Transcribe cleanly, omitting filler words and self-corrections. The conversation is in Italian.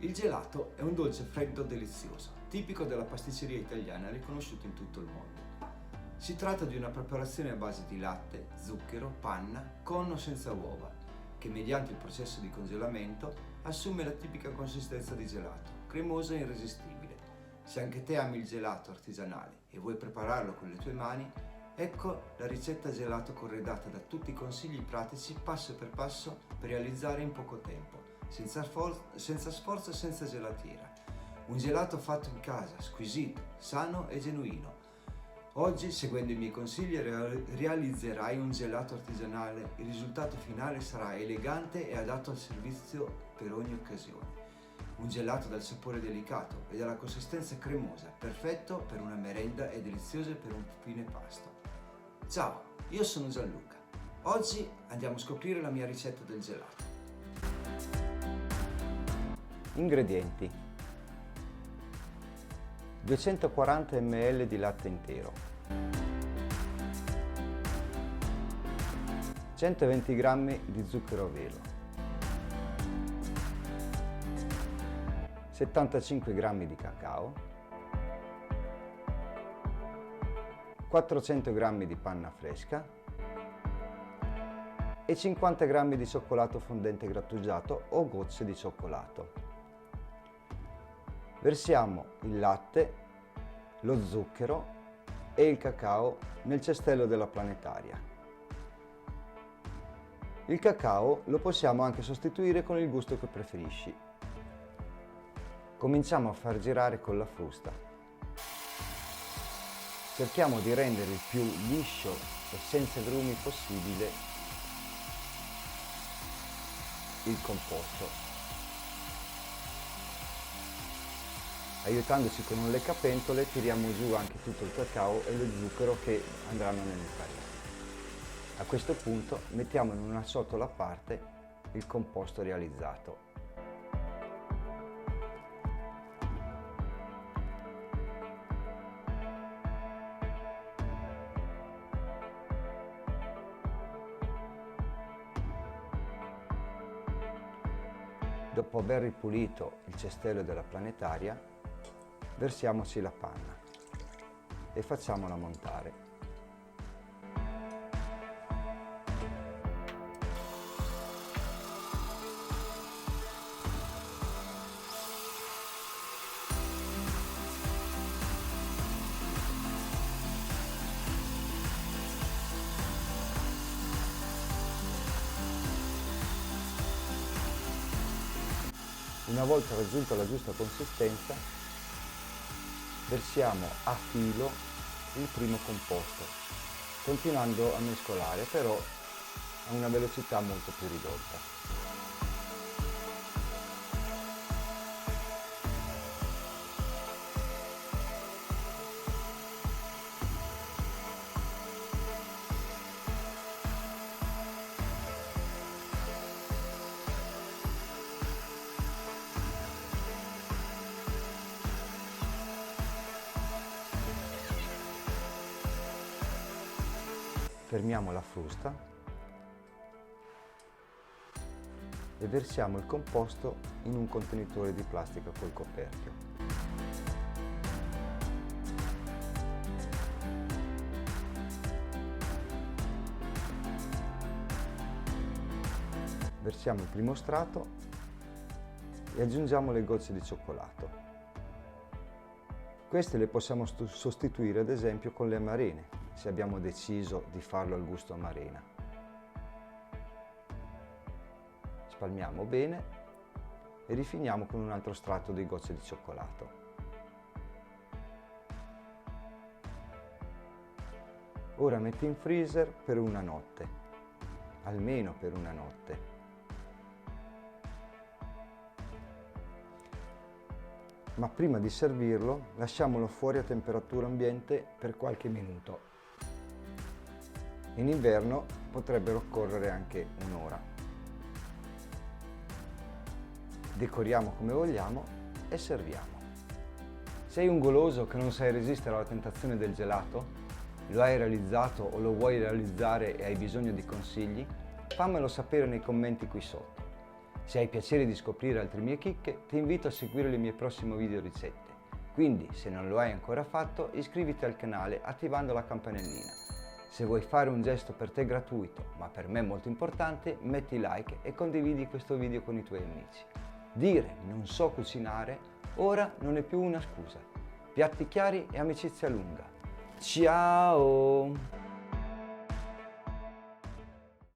Il gelato è un dolce freddo delizioso, tipico della pasticceria italiana riconosciuto in tutto il mondo. Si tratta di una preparazione a base di latte, zucchero, panna, con o senza uova, che mediante il processo di congelamento assume la tipica consistenza di gelato, cremosa e irresistibile. Se anche te ami il gelato artigianale e vuoi prepararlo con le tue mani, ecco la ricetta gelato corredata da tutti i consigli pratici passo per passo per realizzare in poco tempo, senza sforzo e senza gelatina. Un gelato fatto in casa, squisito, sano e genuino. Oggi, seguendo i miei consigli, realizzerai un gelato artigianale. Il risultato finale sarà elegante e adatto al servizio per ogni occasione. Un gelato dal sapore delicato e dalla consistenza cremosa, perfetto per una merenda e delizioso per un fine pasto. Ciao, io sono Gianluca. Oggi andiamo a scoprire la mia ricetta del gelato. Ingredienti: 240 ml di latte intero, 120 g di zucchero a velo, 75 g di cacao, 400 g di panna fresca e 50 g di cioccolato fondente grattugiato o gocce di cioccolato. Versiamo il latte, lo zucchero e il cacao nel cestello della planetaria. Il cacao lo possiamo anche sostituire con il gusto che preferisci. Cominciamo a far girare con la frusta. Cerchiamo di rendere il più liscio e senza grumi possibile il composto, aiutandoci con un leccapentole tiriamo giù anche tutto il cacao e lo zucchero che andranno nell'infarina. A questo punto mettiamo in una ciotola a parte il composto realizzato. Dopo aver ripulito il cestello della planetaria, versiamoci la panna e facciamola montare. Una volta raggiunta la giusta consistenza, versiamo a filo il primo composto, continuando a mescolare però a una velocità molto più ridotta. Fermiamo la frusta e versiamo il composto in un contenitore di plastica col coperchio. Versiamo il primo strato e aggiungiamo le gocce di cioccolato. Queste le possiamo sostituire ad esempio con le amarene, se abbiamo deciso di farlo al gusto amarena. Spalmiamo bene e rifiniamo con un altro strato di gocce di cioccolato. Ora metti in freezer per una notte, almeno per una notte. Ma prima di servirlo lasciamolo fuori a temperatura ambiente per qualche minuto. In inverno potrebbero occorrere anche un'ora. Decoriamo come vogliamo e serviamo. Sei un goloso che non sai resistere alla tentazione del gelato? Lo hai realizzato o lo vuoi realizzare e hai bisogno di consigli? Fammelo sapere nei commenti qui sotto. Se hai piacere di scoprire altre mie chicche, ti invito a seguire le mie prossime video ricette. Quindi, se non lo hai ancora fatto, iscriviti al canale attivando la campanellina. Se vuoi fare un gesto per te gratuito, ma per me molto importante, metti like e condividi questo video con i tuoi amici. Dire non so cucinare ora non è più una scusa. Piatti chiari e amicizia lunga. Ciao!